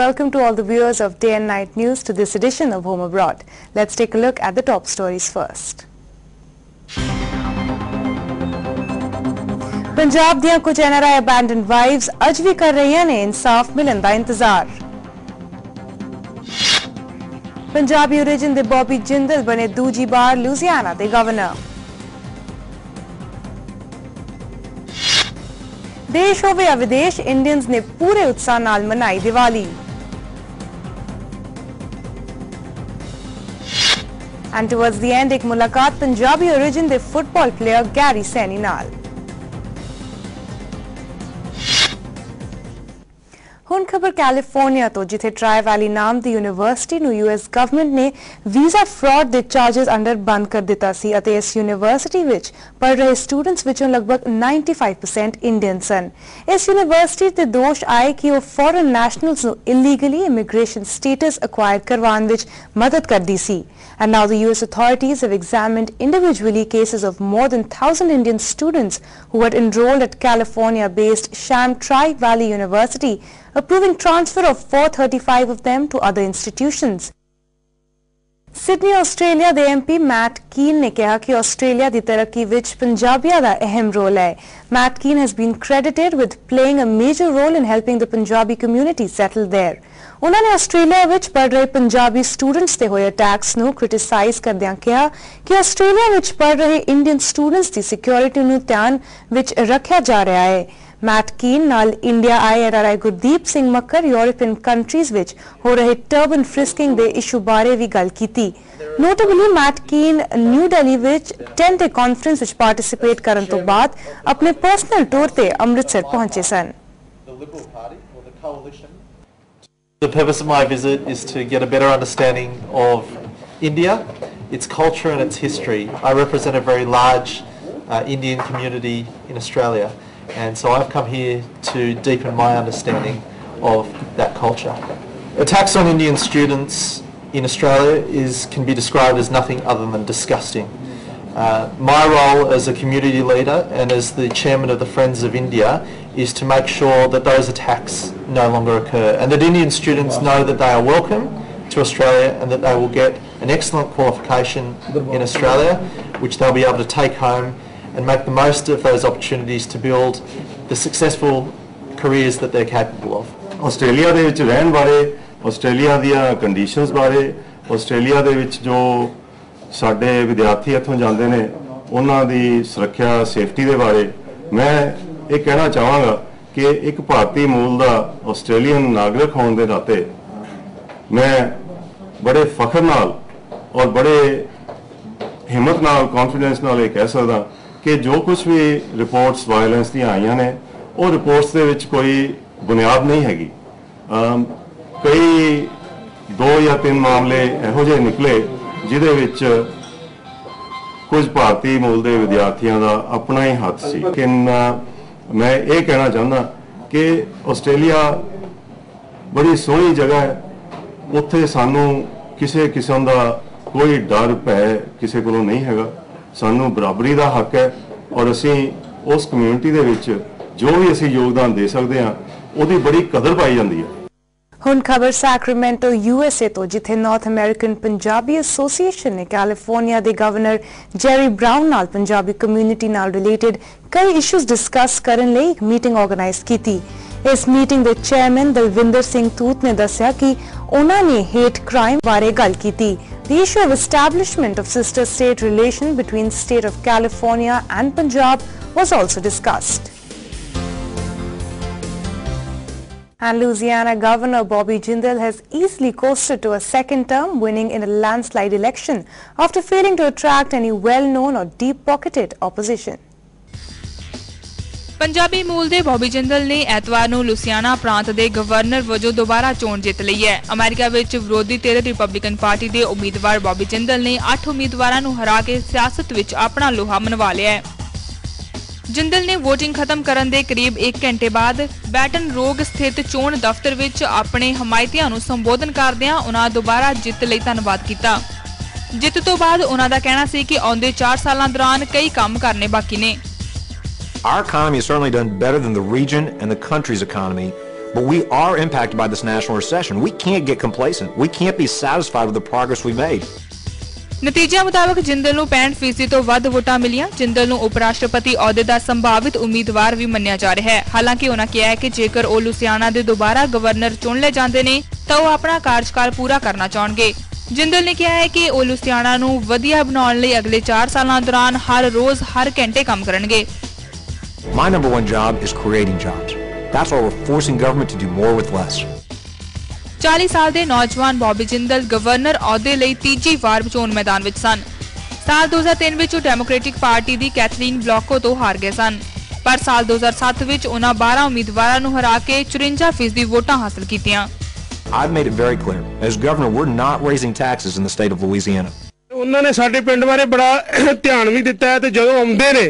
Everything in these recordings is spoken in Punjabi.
welcome to all the viewers of Day and Night News to this edition of Home Abroad. Let's take a look at the top stories first. Punjab दियां कुछ NRI abandoned wives अज भी कर रही ने इंसाफ मिलन दा इंतजार। पंजाबी ओरिजिन दे बॉबी जिंदल बने दूजी बार लुजियाना दे गवर्नर। देश होवे या विदेश, इंडियंस ने पूरे उत्साह नाल मनाई Diwali. And towards the end, एक मुलाकात पंजाबी ओरिजिन दे फुटबॉल प्लेयर गैरी सैनी नाल। ਹੁਣ ਖਬਰ ਕੈਲੀਫੋਰਨੀਆ ਤੋਂ, ਜਿੱਥੇ ਟਰਾਈ ਵੈਲੀ ਨਾਮ ਦੀ ਯੂਨੀਵਰਸਿਟੀ ਨੂੰ US ਗਵਰਨਮੈਂਟ ਨੇ ਵੀਜ਼ਾ ਫਰਾਡ ਦੇ ਚਾਰजेस ਅੰਡਰ ਬੰਦ ਕਰ ਦਿੱਤਾ ਸੀ ਅਤੇ ਇਸ ਯੂਨੀਵਰਸਿਟੀ ਵਿੱਚ ਪੜ੍ਹ ਰਹੇ ਸਟੂਡੈਂਟਸ ਵਿੱਚੋਂ ਲਗਭਗ 95% ਇੰਡੀਅਨ ਸਨ। ਇਸ ਯੂਨੀਵਰਸਿਟੀ ਤੇ ਦੋਸ਼ ਆਏ ਕਿ ਉਹ ਫੋਰਨ ਨੈਸ਼ਨਲਸ ਨੂੰ ਇਲੀਗਲੀ ਇਮੀਗ੍ਰੇਸ਼ਨ ਸਟੇਟਸ ਅਕਵਾਇਰ ਕਰਵਾਉਣ ਵਿੱਚ ਮਦਦ ਕਰਦੀ ਸੀ। And now the US authorities have examined individually cases of more than 1,000 Indian students who had enrolled at California-based sham Tri-Valley University, approving transfer of 435 of them to other institutions. Sydney Australia दे MP मैट कीन ने कहा कि ऑस्ट्रेलिया दी तरक्की विच पंजाबियां दा अहम रोल है। मैट कीन has been credited with playing a major role in helping the Punjabi community settle there. उन्होंने ऑस्ट्रेलिया विच पढ़ रहे पंजाबी स्टूडेंट्स ते होए अटैक्स नूं क्रिटिसाइज करदियां कहा कि ऑस्ट्रेलिया विच पढ़ रहे इंडियन स्टूडेंट्स दी सिक्योरिटी नूं ध्यान विच रखिया जा रहा है। मैट कीन नाल इंडिया आए NRI Gurdeep Singh Makkar European countries विच हो रहे टर्बन फ्रिस्किंग दे इशू बारे भी गल कीती। नोटेबली मैट कीन न्यू दिल्ली विच 10-day कॉन्फ्रेंस विच पार्टिसिपेट करन तो बाद अपने पर्सनल टूर ते अमृतसर पहुंचे सन। The purpose of my visit is to get a better understanding of India, its culture and its history. I represent a very large Indian community in Australia, and so I've come here to deepen my understanding of that culture. Attacks on Indian students in Australia can be described as nothing other than disgusting. My role as a community leader and as the chairman of the Friends of India is to make sure that those attacks no longer occur and that Indian students know that they are welcome to Australia and that they will get an excellent qualification in Australia which they'll be able to take home and make the most of those opportunities to build the successful careers that they're capable of. Australia ਦੇ ਵਿੱਚ ਰਹਿਣ ਬਾਰੇ, ਆਸਟ੍ਰੇਲੀਆ ਦੀਆਂ ਕੰਡੀਸ਼ਨਸ ਬਾਰੇ, ਆਸਟ੍ਰੇਲੀਆ ਦੇ ਵਿੱਚ ਜੋ ਸਾਡੇ ਵਿਦਿਆਰਥੀ ਇੱਥੋਂ ਜਾਂਦੇ ਨੇ ਉਹਨਾਂ ਦੀ ਸੁਰੱਖਿਆ ਸੇਫਟੀ ਦੇ ਬਾਰੇ ਮੈਂ ਇਹ ਕਹਿਣਾ ਚਾਹਾਂਗਾ ਕਿ ਇੱਕ ਭਾਰਤੀ ਮੂਲ ਦਾ ਆਸਟ੍ਰੇਲੀਅਨ ਨਾਗਰਿਕ ਹੋਣ ਦੇ ਨਾਤੇ ਮੈਂ ਬੜੇ ਫਖਰ ਨਾਲ ਔਰ ਬੜੇ ਹਿੰਮਤ ਨਾਲ ਕੌਨਫੀਡੈਂਸ ਨਾਲ ਇਹ ਕਹਿ ਸਕਦਾ ਕਿ ਜੋ ਕੁਝ ਵੀ ਰਿਪੋਰਟਸ ਵਾਇਲੈਂਸ ਦੀਆਂ ਆਈਆਂ ਨੇ ਉਹ ਰਿਪੋਰਟਸ ਦੇ ਵਿੱਚ ਕੋਈ ਬੁਨਿਆਦ ਨਹੀਂ ਹੈਗੀ। ਕਈ 2 ਜਾਂ 3 ਮਾਮਲੇ ਇਹੋ ਜਿਹੇ ਨਿਕਲੇ ਜਿਹਦੇ ਵਿੱਚ ਕੁਝ ਭਾਰਤੀ ਮੂਲ ਦੇ ਵਿਦਿਆਰਥੀਆਂ ਦਾ ਆਪਣਾ ਹੀ ਹੱਥ ਸੀ। ਲੇਕਿਨ ਮੈਂ ਇਹ ਕਹਿਣਾ ਚਾਹੁੰਦਾ ਕਿ ਆਸਟ੍ਰੇਲੀਆ ਬੜੀ ਸੋਹਣੀ ਜਗ੍ਹਾ ਹੈ, ਉੱਥੇ ਸਾਨੂੰ ਕਿਸੇ ਕਿਸਮ ਦਾ ਕੋਈ ਡਰ ਭੈ ਕਿਸੇ ਕੋਲੋਂ ਨਹੀਂ ਹੈਗਾ। ਸਾਨੂੰ ਬਰਾਬਰੀ ਦਾ ਹੱਕ ਹੈ ਔਰ ਅਸੀਂ ਉਸ ਕਮਿਊਨਿਟੀ ਦੇ ਵਿੱਚ ਜੋ ਵੀ ਅਸੀਂ ਯੋਗਦਾਨ ਦੇ ਸਕਦੇ ਹਾਂ ਉਹਦੀ ਬੜੀ ਕਦਰ ਪਾਈ ਜਾਂਦੀ ਹੈ। ਹੁਣ ਖਬਰ ਸੈਕਰਾਮੈਂਟੋ USA ਤੋਂ, ਜਿੱਥੇ ਨਾਰਥ ਅਮਰੀਕਨ ਪੰਜਾਬੀ ਐਸੋਸੀਏਸ਼ਨ ਨੇ ਕੈਲੀਫੋਰਨੀਆ ਦੇ ਗਵਰਨਰ ਜੈਰੀ ਬਰਾਊਨ ਨਾਲ ਪੰਜਾਬੀ ਕਮਿਊਨਿਟੀ ਨਾਲ ਰਿਲੇਟਡ ਕਈ ਇਸ਼ੂਜ਼ ਡਿਸਕਸ ਕਰਨ ਲਈ ਇੱਕ ਮੀਟਿੰਗ ਆਰਗੇਨਾਈਜ਼ ਕੀਤੀ। ਇਸ ਮੀਟਿੰਗ ਦੇ ਚੇਅਰਮੈਨ ਦਲਵਿੰਦਰ ਸਿੰਘ ਤੂਤ ਨੇ ਦੱਸਿਆ ਕਿ ਉਹਨਾਂ ਨੇ ਹੇਟ ਕ੍ਰਾਈਮ ਬਾਰੇ ਗੱਲ ਕੀਤੀ। The issue of establishment of sister state relation between state of California and Punjab was also discussed. And Louisiana Governor Bobby Jindal has easily coasted to a second term, winning in a landslide election after failing to attract any well-known or deep-pocketed opposition. Punjabi मूल ਦੇ ਬੌਬੀ ਜਿੰਦਲ ਨੇ ਐਤਵਾਰ ਨੂੰ ਲੁਸਿਆਨਾ ਪ੍ਰਾਂਤ ਦੇ ਗਵਰਨਰ ਵਜੋਂ ਦੁਬਾਰਾ ਚੋਣ ਜਿੱਤ ਲਈ ਹੈ। ਅਮਰੀਕਾ ਵਿੱਚ ਵਿਰੋਧੀ ਧਿਰ ਰਿਪਬਲਿਕਨ ਪਾਰਟੀ ਦੇ ਉਮੀਦਵਾਰ ਬੌਬੀ ਜਿੰਦਲ ਨੇ 8 ਉਮੀਦਵਾਰਾਂ ਨੂੰ ਹਰਾ ਕੇ ਸਿਆਸਤ ਵਿੱਚ ਆਪਣਾ ਲੋਹਾ ਮਨਵਾ ਲਿਆ ਹੈ। ਜਿੰਦਲ ਨੇ VOTING ਖਤਮ ਕਰਨ ਦੇ ਕਰੀਬ 1 ਘੰਟੇ ਬਾਅਦ ਬੈਟਨ ਰੋਗ ਸਥਿਤ ਚੋਣ ਦਫ਼ਤਰ ਵਿੱਚ ਆਪਣੇ ਹਮਾਇਤੀਆਂ ਨੂੰ ਸੰਬੋਧਨ ਕਰਦਿਆਂ ਉਹਨਾਂ ਦੁਬਾਰਾ ਜਿੱਤ ਲਈ ਧੰਨਵਾਦ ਕੀਤਾ। ਜਿੱਤ ਤੋਂ ਬਾਅਦ ਉਹਨਾਂ ਦਾ ਕਹਿਣਾ ਸੀ ਕਿ ਆਉਂਦੇ 4 ਸਾਲਾਂ ਦੌਰਾਨ ਕਈ ਕੰਮ ਕਰਨੇ ਬਾਕੀ ਨੇ। Our economy has certainly done better than the region and the country's economy But we are impacted by this national recession. We can't get complacent. We can't be satisfied with the progress we've made. ਨਤੀਜਿਆਂ ਮੁਤਾਬਕ ਜਿੰਦਲ ਨੂੰ 65% ਤੋਂ ਵੱਧ ਵੋਟਾਂ ਮਿਲੀਆਂ। ਜਿੰਦਲ ਨੂੰ ਉਪ ਰਾਸ਼ਟਰਪਤੀ ਅਹੁਦੇ ਦਾ ਸੰਭਾਵਿਤ ਉਮੀਦਵਾਰ ਵੀ ਮੰਨਿਆ ਜਾ ਰਿਹਾ ਹੈ। ਹਾਲਾਂਕਿ ਉਹਨਾਂ ਕਿਹਾ ਹੈ ਕਿ ਜੇਕਰ ਉਹ ਲੁਸਿਆਣਾ ਦੇ ਦੁਬਾਰਾ ਗਵਰਨਰ ਚੁਣ ਲਏ ਜਾਂਦੇ ਨੇ ਤਾਂ ਉਹ ਆਪਣਾ ਕਾਰਜਕਾਲ ਪੂਰਾ ਕਰਨਾ ਚਾਹਣਗੇ। ਜਿੰਦਲ ਨੇ ਕਿਹਾ ਹੈ ਕਿ ਉਹ ਲੁਸਿਆਣਾ ਨੂੰ ਵਧੀਆ ਬਣਾਉਣ ਲਈ ਅਗਲੇ 4 ਸਾਲਾਂ ਦੌਰਾਨ ਹਰ ਰੋਜ਼ ਹਰ ਘੰਟੇ ਕੰਮ ਕਰਨਗੇ। My number one job is creating jobs. That's why we're forcing government to do more with less. 40 ਸਾਲ ਦੇ ਨੌਜਵਾਨ ਬੌਬੀ ਜਿੰਦਲ ਗਵਰਨਰ ਅਹੁਦੇ ਲਈ ਤੀਜੀ ਵਾਰ ਚੋਣ ਮੈਦਾਨ ਵਿੱਚ ਸਨ। ਸਾਲ 2003 ਵਿੱਚ ਉਹ ਡੈਮੋਕ੍ਰੈਟਿਕ ਪਾਰਟੀ ਦੀ ਕੈਥਲੀਨ ਬਲੌਕੋ ਤੋਂ ਹਾਰ ਗਏ ਸਨ, ਪਰ ਸਾਲ 2007 ਵਿੱਚ ਉਹਨਾਂ 12 ਉਮੀਦਵਾਰਾਂ ਨੂੰ ਹਰਾ ਕੇ 54% ਵੋਟਾਂ ਹਾਸਲ ਕੀਤੀਆਂ। I've made it very clear, as governor, we're not raising taxes in the state of Louisiana. ਉਹਨਾਂ ਨੇ ਸਾਡੇ ਪਿੰਡ ਬਾਰੇ ਬੜਾ ਧਿਆਨ ਵੀ ਦਿੱਤਾ ਹੈ ਤੇ ਜਦੋਂ ਆਉਂਦੇ ਨੇ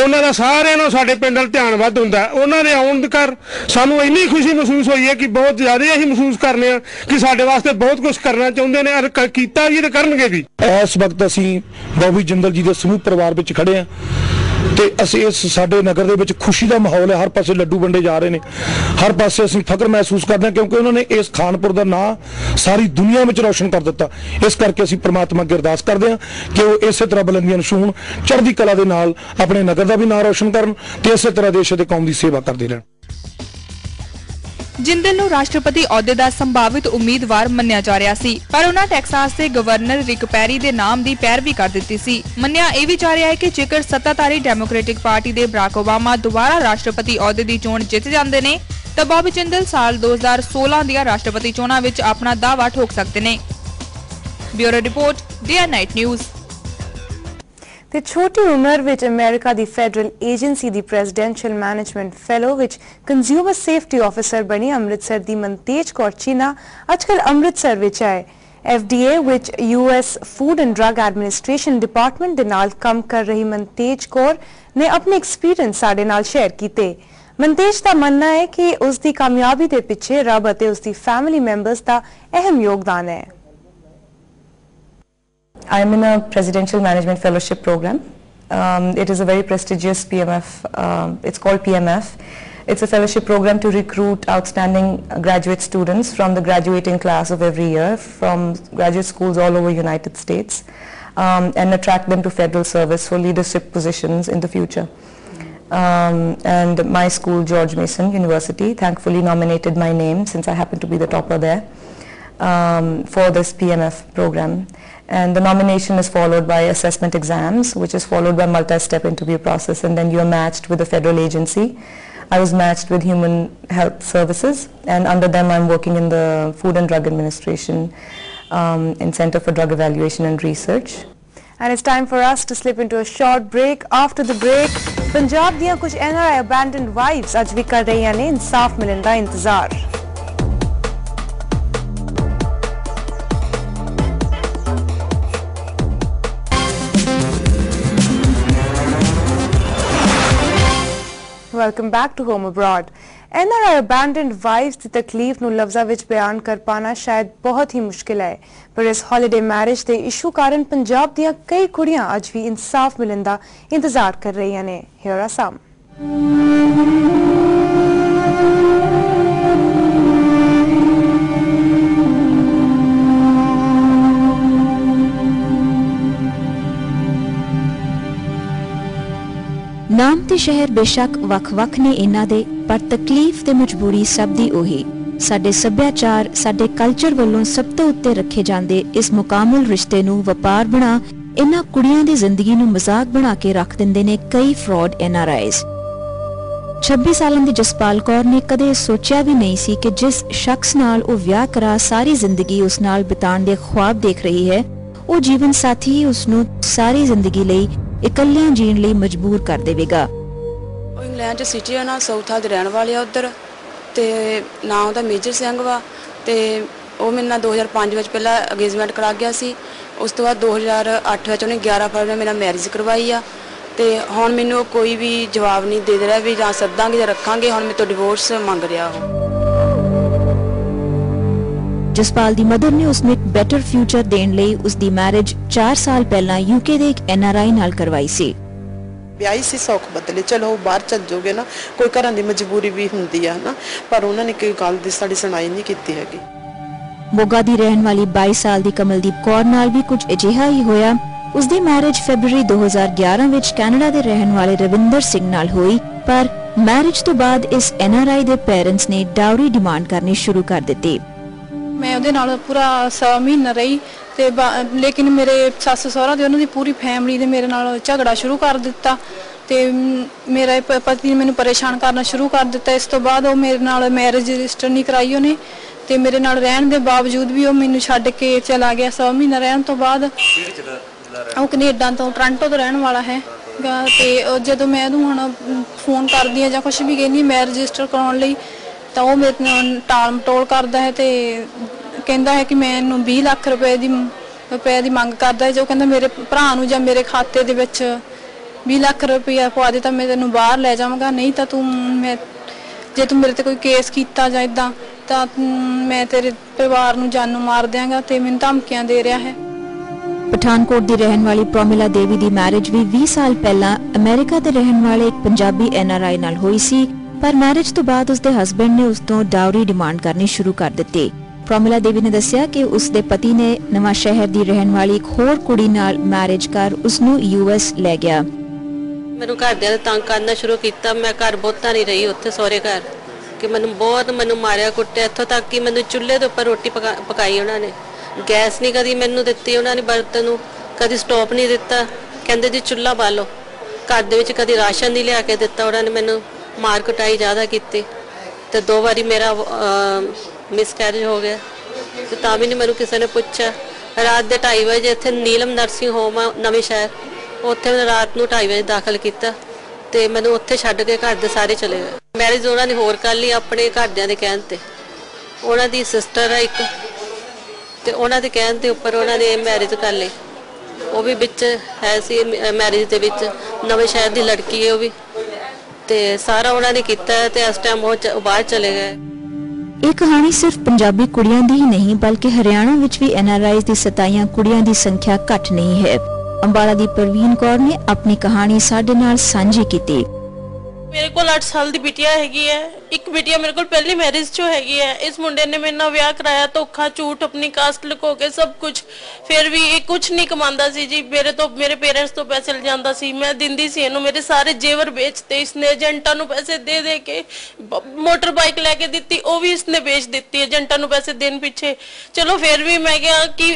ਉਹਨਾਂ ਦਾ ਸਾਰਿਆਂ ਨੂੰ ਸਾਡੇ ਪਿੰਡ ਵੱਲ ਧਿਆਨ ਵੱਧ ਹੁੰਦਾ। ਉਹਨਾਂ ਦੇ ਆਉਣ ਕਰ ਸਾਨੂੰ ਇੰਨੀ ਖੁਸ਼ੀ ਮਹਿਸੂਸ ਹੋਈ ਹੈ ਕਿ ਬਹੁਤ ਜ਼ਿਆਦਾ ਅਸੀਂ ਮਹਿਸੂਸ ਕਰਨੇ ਆ ਕਿ ਸਾਡੇ ਵਾਸਤੇ ਬਹੁਤ ਕੁਝ ਕਰਨਾ ਚਾਹੁੰਦੇ ਨੇ ਔਰ ਕੀਤਾ ਵੀ ਤੇ ਕਰਨਗੇ ਵੀ। ਇਸ ਵਕਤ ਅਸੀਂ ਬੌਬੀ ਜਿੰਦਲ ਜੀ ਦੇ ਸਮੂਹ ਪਰਿਵਾਰ ਵਿੱਚ ਖੜੇ ਆ ਤੇ ਅਸੀਂ ਇਸ ਸਾਡੇ ਨਗਰ ਦੇ ਵਿੱਚ ਖੁਸ਼ੀ ਦਾ ਮਾਹੌਲ ਹੈ। ਹਰ ਪਾਸੇ ਲੱਡੂ ਵੰਡੇ ਜਾ ਰਹੇ ਨੇ, ਹਰ ਪਾਸੇ ਅਸੀਂ ਫਖਰ ਮਹਿਸੂਸ ਕਰਦੇ ਹਾਂ ਕਿਉਂਕਿ ਉਹਨਾਂ ਨੇ ਇਸ ਖਾਨਪੁਰ ਦਾ ਨਾਂ ਸਾਰੀ ਦੁਨੀਆ ਵਿੱਚ ਰੌਸ਼ਨ ਕਰ ਦਿੱਤਾ। ਇਸ ਕਰਕੇ ਅਸੀਂ ਪ੍ਰਮਾਤਮਾ ਅੱਗੇ ਅਰਦਾਸ ਕਰਦੇ ਹਾਂ ਕਿ ਉਹ ਇਸੇ ਤਰ੍ਹਾਂ ਬੁਲੰਦੀਆਂ ਨੂੰ ਛੂਹਣ, ਚੜ੍ਹਦੀ ਕਲਾ ਦੇ ਨਾਲ ਆਪਣੇ ਨਗਰ ਦਾ ਵੀ ਨਾਂ ਰੌਸ਼ਨ ਕਰਨ ਤੇ ਇਸੇ ਤਰ੍ਹਾਂ ਦੇਸ਼ ਅਤੇ ਕੌਮ ਦੀ ਸੇਵਾ ਕਰਦੇ ਰਹਿਣ। ਜਿੰਦਲ ਨੂੰ ਰਾਸ਼ਟਰਪਤੀ ਅਹੁਦੇ ਦਾ ਸੰਭਾਵਿਤ ਉਮੀਦਵਾਰ ਮੰਨਿਆ ਜਾ ਰਿਹਾ ਸੀ, ਪਰ ਉਹਨਾਂ ਟੈਕਸਾਸ ਦੇ ਗਵਰਨਰ ਰਿਕ ਪੈਰੀ ਦੇ ਨਾਮ ਦੀ ਪੈਰਵੀ ਕਰ ਦਿੱਤੀ ਸੀ। ਮੰਨਿਆ ਇਹ ਵੀ ਜਾ ਰਿਹਾ ਹੈ ਕਿ ਜੇਕਰ ਸੱਤਾਧਾਰੀ ਡੈਮੋਕ੍ਰੈਟਿਕ ਪਾਰਟੀ ਦੇ ਬਰਾਕ ਓਬਾਮਾ ਦੁਬਾਰਾ ਰਾਸ਼ਟਰਪਤੀ ਅਹੁਦੇ ਦੀ ਚੋਣ ਜਿੱਤ ਜਾਂਦੇ ਨੇ ਤਾਂ ਬੌਬੀ ਜਿੰਦਲ ਸਾਲ 2016 ਦੀਆਂ ਰਾਸ਼ਟਰਪਤੀ ਚੋਣਾਂ ਵਿੱਚ ਆਪਣਾ ਦਾਅਵਾ ਠੋਕ ਸਕਦੇ ਨੇ। Bureau report, day and night news. ਤੇ ਛੋਟੀ ਉਮਰ ਵਿੱਚ ਅਮਰੀਕਾ ਦੀ ਫੈਡਰਲ ਏਜੰਸੀ ਦੀ ਪ੍ਰੈਜ਼ੀਡੈਂਸ਼ੀਅਲ ਮੈਨੇਜਮੈਂਟ ਫੈਲੋ ਵਿੱਚ ਕੰਜ਼ਿਊਮਰ ਸੇਫਟੀ ਆਫਿਸਰ ਬਣੀ ਅੰਮ੍ਰਿਤਸਰ ਦੀ ਮਨਤੇਜ ਕੌਰ ਚੀਨਾ ਅੱਜਕੱਲ ਅੰਮ੍ਰਿਤਸਰ ਵਿੱਚ ਆਏ। FDA ਵਿੱਚ US food and drug administration department ਦੇ ਨਾਲ ਕੰਮ ਕਰ ਰਹੀ ਮਨਤੇਜ ਕੌਰ ਨੇ ਆਪਣੇ ਐਕਸਪੀਰੀਅੰਸ ਸਾਡੇ ਨਾਲ ਸ਼ੇਅਰ ਕੀਤੇ। ਮਨਤੇਜ ਦਾ ਮੰਨਣਾ ਹੈ ਕਿ ਉਸ ਦੀ ਕਾਮਯਾਬੀ ਦੇ ਪਿੱਛੇ ਰੱਬ ਅਤੇ ਉਸ ਦੀ ਫੈਮਿਲੀ ਮੈਂਬਰਸ ਦਾ ਅਹਿਮ ਯੋਗਦਾਨ ਹੈ। I am in a Presidential Management Fellowship program. It is a very prestigious PMF. It's called PMF. It's a fellowship program to recruit outstanding graduate students from the graduating class of every year from graduate schools all over United States and attract them to federal service for leadership positions in the future. And my school, George Mason University, thankfully nominated my name since I happen to be the topper there for this PMF program. And the nomination is followed by assessment exams, which is followed by multi-step interview process, and then you are matched with a federal agency. I was matched with Human Health Services, and under them I'm working in the Food and Drug Administration in Center for Drug Evaluation and Research. And it's time for us to slip into a short break. After the break, Punjab ਦੀਆਂ ਕੁਝ NRI abandoned wives ਅੱਜ ਵੀ ਕਰ ਰਹੀਆਂ ਨੇ ਇਨਸਾਫ ਮਿਲਣ ਦਾ ਇੰਤਜ਼ਾਰ। Welcome back to Home Abroad. NRI abandoned wives ਦੀ ਤਕਲੀਫ ਨੂੰ ਲਫ਼ਜ਼ਾਂ ਵਿੱਚ ਬਿਆਨ ਕਰ ਪਾਣਾ ਸ਼ਾਇਦ ਬਹੁਤ ਹੀ ਮੁਸ਼ਕਿਲ ਹੈ, ਪਰ ਇਸ ਹੌਲੀਡੇ ਮੈਰਿਜ ਦੇ ਇਸ਼ੂ ਕਾਰਨ ਪੰਜਾਬ ਦੀਆਂ ਕਈ ਕੁੜੀਆਂ ਅੱਜ ਵੀ ਇਨਸਾਫ ਮਿਲਣ ਦਾ ਇੰਤਜ਼ਾਰ ਕਰ ਰਹੀਆਂ ਨੇ। Here are some. ਨਾਮ ਤੇ ਸ਼ਹਿਰ ਬੇਸ਼ੱਕ ਵੱਖ-ਵੱਖ ਨੇ ਇਹਨਾਂ ਦੇ, ਪਰ ਤਕਲੀਫ ਤੇ ਮਜਬੂਰੀ ਸਭ ਦੀ ਉਹੀ। ਸਾਡੇ ਸੱਭਿਆਚਾਰ, ਸਾਡੇ ਕਲਚਰ ਵੱਲੋਂ ਸਭ ਤੋਂ ਉੱਤੇ ਰੱਖੇ ਜਾਂਦੇ ਇਸ ਮੁਕਾਮਲ ਰਿਸ਼ਤੇ ਨੂੰ ਵਪਾਰ ਬਣਾ ਇਹਨਾਂ ਕੁੜੀਆਂ ਦੀ ਜ਼ਿੰਦਗੀ ਨੂੰ ਮਜ਼ਾਕ ਬਣਾ ਕੇ ਰੱਖ ਦਿੰਦੇ ਨੇ ਕਈ ਫਰਾਡ NRIs। 26 ਸਾਲਾਂ ਦੀ ਜਸਪਾਲ ਕੌਰ ਨੇ ਕਦੇ ਸੋਚਿਆ ਵੀ ਨਹੀਂ ਸੀ ਕਿ ਜਿਸ ਸ਼ਖਸ ਨਾਲ ਉਹ ਵਿਆਹ ਕਰਾ ਸਾਰੀ ਜ਼ਿੰਦਗੀ ਉਸ ਨਾਲ ਬਿਤਾਉਣ ਦੇ ख्वाब ਦੇਖ ਰਹੀ ਹੈ, ਉਹ ਜੀਵਨ ਸਾਥੀ ਉਸ ਨੂੰ ਸਾਰੀ ਜ਼ਿੰਦਗੀ ਲਈ ਇਕੱਲਿਆਂ ਜੀਣ ਲਈ ਮਜਬੂਰ ਕਰ ਦੇਵੇਗਾ। ਉਹ ਇੰਗਲੈਂਡ 'ਚ ਸਿਟੀ ਆ ਨਾ, ਸਾਊਥ ਹਾਲ ਦੇ ਰਹਿਣ ਵਾਲੇ ਆ ਉੱਧਰ, ਤੇ ਨਾਂ ਉਹਦਾ ਮੇਜਰ ਸਿੰਘ ਵਾ, ਤੇ ਉਹ ਮੇਰੇ ਨਾਲ 2005 ਵਿੱਚ ਪਹਿਲਾਂ ਅੰਗੇਜਮੈਂਟ ਕਰਾ ਗਿਆ ਸੀ। ਉਸ ਤੋਂ ਬਾਅਦ 2008 ਵਿੱਚ ਉਹਨੇ 11 ਫਰਵਰੀ ਨੂੰ ਮੇਰਾ ਮੈਰਿਜ ਕਰਵਾਈ ਆ, ਤੇ ਹੁਣ ਮੈਨੂੰ ਕੋਈ ਵੀ ਜਵਾਬ ਨਹੀਂ ਦੇ ਰਿਹਾ ਵੀ ਜਾਂ ਸੱਦਾਂਗੇ ਜਾਂ ਰੱਖਾਂਗੇ। ਹੁਣ ਮੇਰੇ ਤੋਂ ਡਿਵੋਰਸ ਮੰਗ ਰਿਹਾ ਉਹ। ਜਸਪਾਲ ਦੀ ਮਦਰ ਨੇ ਉਸਨੂੰ ਇੱਕ ਬੈਟਰ ਫਿਊਚਰ ਦੇਣ ਲਈ ਉਸਦੀ ਮੈਰਿਜ 4 ਸਾਲ ਪਹਿਲਾਂ UK ਦੇ ਇੱਕ NRI ਨਾਲ ਕਰਵਾਈ ਸੀ। ਵਿਆਹੀ ਸੀ ਸੌਖ ਬਦਲੇ, ਚਲੋ ਉਹ ਬਾਹਰ ਚੱਲ ਜਾਓਗੇ ਨਾ, ਕੋਈ ਘਰਾਂ ਦੀ ਮਜਬੂਰੀ ਵੀ ਹੁੰਦੀ ਆ ਨਾ, ਪਰ ਉਹਨਾਂ ਨੇ ਕੋਈ ਗੱਲ ਦੀ ਸਾਡੀ ਸੁਣਾਈ ਨਹੀਂ ਕੀਤੀ ਹੈਗੀ। ਮੋਗਾ ਦੀ ਰਹਿਣ ਵਾਲੀ 22 ਸਾਲ ਦੀ ਕਮਲਦੀਪ ਕੌਰ ਨਾਲ ਵੀ ਕੁਝ ਅਜਿਹਾ ਹੀ ਹੋਇਆ। ਉਸ ਦੀ ਮੈਰਿਜ ਫੈਬਰੂਰੀ 2011 ਵਿੱਚ ਕੈਨੇਡਾ ਦੇ ਰਹਿਣ ਵਾਲੇ ਰਵਿੰਦਰ ਸਿੰਘ ਨਾਲ ਹੋਈ, ਪਰ ਮੈਰਿਜ ਤੋਂ ਬਾਅਦ ਇਸ NRI ਦੇ ਪੇਰੈਂਟਸ ਨੇ ਡਾਊਰੀ ਡਿਮਾਂਡ ਕਰਨੀ ਸ਼ੁਰੂ ਕਰ ਦਿੱਤੀ। ਮੈਂ ਉਹਦੇ ਨਾਲ ਪੂਰਾ 6 ਮਹੀਨਾ ਰਹੀ ਤੇ ਲੇਕਿਨ ਮੇਰੇ ਸੱਸ ਸਹੁਰਾ ਤੇ ਉਹਨਾਂ ਦੀ ਪੂਰੀ ਫੈਮਿਲੀ ਨੇ ਮੇਰੇ ਨਾਲ ਝਗੜਾ ਸ਼ੁਰੂ ਕਰ ਦਿੱਤਾ ਤੇ ਮੇਰਾ ਪਤੀ ਨੇ ਮੈਨੂੰ ਪਰੇਸ਼ਾਨ ਕਰਨਾ ਸ਼ੁਰੂ ਕਰ ਦਿੱਤਾ। ਇਸ ਤੋਂ ਬਾਅਦ ਉਹ ਮੇਰੇ ਨਾਲ ਮੈਰਿਜ ਰਜਿਸਟਰ ਨਹੀਂ ਕਰਾਈ ਉਹਨੇ ਤੇ ਮੇਰੇ ਨਾਲ ਰਹਿਣ ਦੇ ਬਾਵਜੂਦ ਵੀ ਉਹ ਮੈਨੂੰ ਛੱਡ ਕੇ ਚਲਾ ਗਿਆ। 100 ਮਹੀਨਾ ਰਹਿਣ ਤੋਂ ਬਾਅਦ ਉਹ ਕੈਨੇਡਾ ਤੋਂ ਟੋਰਾਂਟੋ ਤੋਂ ਰਹਿਣ ਵਾਲਾ ਹੈ ਤੇ ਜਦੋਂ ਮੈਂ ਉਹਨੂੰ ਹੁਣ ਫੋਨ ਕਰਦੀ ਹਾਂ ਜਾਂ ਕੁਝ ਵੀ ਕਹਿੰਦੀ ਮੈਂ ਰਜਿਸਟਰ ਕਰਾਉਣ ਲਈ ਤਾਂ ਉਹ ਮੇਰੇ ਨਾਲ ਟਾਲ ਮਟੋਲ ਕਰਦਾ ਹੈ ਤੇ ਕਹਿੰਦਾ ਹੈ ਕਿ ਮੈਨੂੰ 20 ਲੱਖ ਰੁਪਏ ਦੀ ਮੰਗ ਕਰਦਾ ਹੈ। ਜੋ ਕਹਿੰਦਾ ਮੇਰੇ ਭਰਾ ਨੂੰ ਜਾਂ ਮੇਰੇ ਖਾਤੇ ਦੇ ਵਿੱਚ 20 ਲੱਖ ਰੁਪਇਆ ਪਵਾ ਦੇ ਤਾਂ ਮੈਂ ਤੈਨੂੰ ਬਾਹਰ ਲੈ ਜਾਵਾਂਗਾ, ਨਹੀਂ ਤਾਂ ਜੇ ਤੂੰ ਮੇਰੇ ਤੇ ਕੋਈ ਕੇਸ ਕੀਤਾ ਜਾਂ ਇਦਾਂ ਤਾਂ ਮੈਂ ਤੇਰੇ ਪਰਿਵਾਰ ਨੂੰ ਜਾਨੋਂ ਮਾਰ ਦਿਆਂਗਾ ਤੇ ਮੈਨੂੰ ਧਮਕੀਆਂ ਦੇ ਰਿਹਾ ਹੈ। ਪਠਾਨਕੋਟ ਦੀ ਰਹਿਣ ਵਾਲੀ ਪ੍ਰੋਮਿਲਾ ਦੇਵੀ ਦੀ ਮੈਰਿਜ ਵੀ 20 ਸਾਲ ਪਹਿਲਾਂ ਅਮਰੀਕਾ ਦੇ ਰਹਿਣ ਵਾਲੇ ਇੱਕ ਪੰਜਾਬੀ NRI ਨਾਲ ਹੋਈ ਸੀ, ਪਰ ਮੈਰਿਜ ਤੋਂ ਬਾਅਦ ਉਸਦੇ ਹਸਬੈਂਡ ਨੇ ਉਸ ਤੋਂ ਡਾਊਰੀ ਡਿਮਾਂਡ ਕਰਨੀ ਸ਼ੁਰੂ ਕਰ ਦਿੱਤੀ। ਪ੍ਰੋਮਿਲਾ ਦੇਵੀ ਨੇ ਦੱਸਿਆ ਕਿ ਉਸਦੇ ਪਤੀ ਨੇ ਨਵਾਂ ਸ਼ਹਿਰ ਦੀ ਰਹਿਣ ਵਾਲੀ ਇੱਕ ਹੋਰ ਕੁੜੀ ਨਾਲ ਮੈਰਿਜ ਕਰ ਉਸ ਨੂੰ US ਲੈ ਗਿਆ। ਮੈਨੂੰ ਘਰਦਿਆਂ ਨੇ ਤੰਗ ਕਰਨਾ ਸ਼ੁਰੂ ਕੀਤਾ। ਮੈਂ ਘਰ ਬਹੁਤਾ ਨਹੀਂ ਰਹੀ ਉੱਥੇ ਸਹੁਰੇ ਘਰ ਕਿ ਮੈਨੂੰ ਮਾਰਿਆ ਕੁੱਟਿਆ, ਇੱਥੋਂ ਤੱਕ ਕਿ ਮੈਨੂੰ ਚੁੱਲ੍ਹੇ ਦੇ ਉੱਪਰ ਰੋਟੀ ਪਕਾਈ ਉਹਨਾਂ ਨੇ। ਗੈਸ ਨਹੀਂ ਕਦੀ ਮੈਨੂੰ ਦਿੱਤੀ ਉਹਨਾਂ ਨੇ, ਬਰਤਨ ਨੂੰ ਕਦੀ ਸਟੋਪ ਨਹੀਂ ਦਿੱਤਾ, ਕਹਿੰਦੇ ਜੀ ਚੁੱਲ੍ਹਾ ਬਾਲੋ। ਘਰ ਦੇ ਵਿੱਚ ਕਦੀ ਰਾਸ਼ਨ ਨਹੀਂ ਲਿਆ ਕੇ ਦਿੱਤਾ ਉਹਨਾਂ ਨੇ। ਮੈਨੂੰ ਮਾਰ ਕੁਟਾਈ ਜ਼ਿਆਦਾ ਕੀਤੀ ਤੇ 2 ਵਾਰੀ ਮੇਰਾ ਮਿਸਕੈਰੇਜ ਹੋ ਗਿਆ ਤੇ ਤਾਂ ਵੀ ਨਹੀਂ ਮੈਨੂੰ ਕਿਸੇ ਨੇ ਪੁੱਛਿਆ। ਰਾਤ ਦੇ 2:30 ਵਜੇ ਇੱਥੇ ਨੀਲਮ ਨਰਸਿੰਗ ਹੋਮ ਨਵੇਂ ਸ਼ਹਿਰ, ਉੱਥੇ ਮੈਂ ਰਾਤ ਨੂੰ 2:30 ਵਜੇ ਦਾਖਲ ਕੀਤਾ ਤੇ ਮੈਨੂੰ ਉੱਥੇ ਛੱਡ ਕੇ ਘਰ ਦੇ ਸਾਰੇ ਚਲੇ ਗਏ। ਮੈਰਿਜ ਉਹਨਾਂ ਨੇ ਹੋਰ ਕਰ ਲਈ ਆਪਣੇ ਘਰਦਿਆਂ ਦੇ ਕਹਿਣ ਤੇ। ਉਹਨਾਂ ਦੀ ਸਿਸਟਰ ਹੈ ਇੱਕ ਤੇ ਉਹਨਾਂ ਦੇ ਕਹਿਣ ਦੇ ਉੱਪਰ ਉਹਨਾਂ ਨੇ ਮੈਰਿਜ ਕਰ ਲਈ। ਉਹ ਵੀ ਵਿੱਚ ਹੈ ਸੀ ਮੈਰਿਜ ਦੇ ਵਿੱਚ, ਨਵੇਂ ਸ਼ਹਿਰ ਦੀ ਲੜਕੀ ਹੈ ਉਹ ਵੀ, ਤੇ ਸਾਰਾ ਉਹਨਾਂ ਨੇ ਕੀਤਾ ਤੇ ਇਸ ਟਾਈਮ ਉਹ ਬਾਹਰ ਚਲੇ ਗਏ। ਇਹ ਕਹਾਣੀ ਸਿਰਫ ਪੰਜਾਬੀ ਕੁੜੀਆਂ ਦੀ ਹੀ ਨਹੀਂ ਬਲਕਿ ਹਰਿਆਣਾ ਵਿੱਚ ਵੀ NRIs ਦੀ ਸਤਾਈਆਂ ਕੁੜੀਆਂ ਦੀ ਸੰਖਿਆ ਘੱਟ ਨਹੀਂ ਹੈ। ਅੰਬਾਲਾ ਦੀ ਪ੍ਰਵੀਨ ਕੌਰ ਨੇ ਆਪਣੀ ਕਹਾਣੀ ਸਾਡੇ ਨਾਲ ਸਾਂਝੀ ਕੀਤੀ। ਮੇਰੇ ਕੋਲ 8 ਸਾਲ ਦੀ ਬਿਟੀਆ ਹੈਗੀ ਹੈ। ਇੱਕ ਬਿਟੀਆ ਮੇਰੇ ਕੋਲ ਪਹਿਲੀ ਮੈਰਿਜ ਚੋਂ ਹੈਗੀ ਹੈ। ਇਸ ਮੁੰਡੇ ਨੇ ਮੇਰੇ ਨਾਲ ਵਿਆਹ ਕਰਾਇਆ, ਧੋਖਾ ਝੂਠ ਆਪਣੀ ਕਾਸਟ ਲੁਕੋ ਕੇ ਸਭ ਕੁਝ। ਫਿਰ ਵੀ ਇਹ ਕੁਝ ਨਹੀਂ ਕਮਾਉਂਦਾ ਸੀ ਜੀ। ਮੇਰੇ ਪੇਰੈਂਟਸ ਤੋਂ ਪੈਸੇ ਲੈ ਜਾਂਦਾ ਸੀ, ਮੈਂ ਦਿੰਦੀ ਸੀ ਇਹਨੂੰ। ਮੇਰੇ ਸਾਰੇ ਜੇਵਰ ਵੇਚਤੇ ਇਸਨੇ, ਏਜੰਟਾਂ ਨੂੰ ਪੈਸੇ ਦੇ ਕੇ। ਮੋਟਰ ਬਾਈਕ ਲੈ ਕੇ ਦਿੱਤੀ, ਉਹ ਵੀ ਇਸਨੇ ਵੇਚ ਦਿੱਤੀ ਏਜੰਟਾਂ ਨੂੰ ਪੈਸੇ ਦੇਣ ਪਿੱਛੇ। ਚਲੋ ਫਿਰ ਵੀ ਮੈਂ ਕਿਹਾ ਕਿ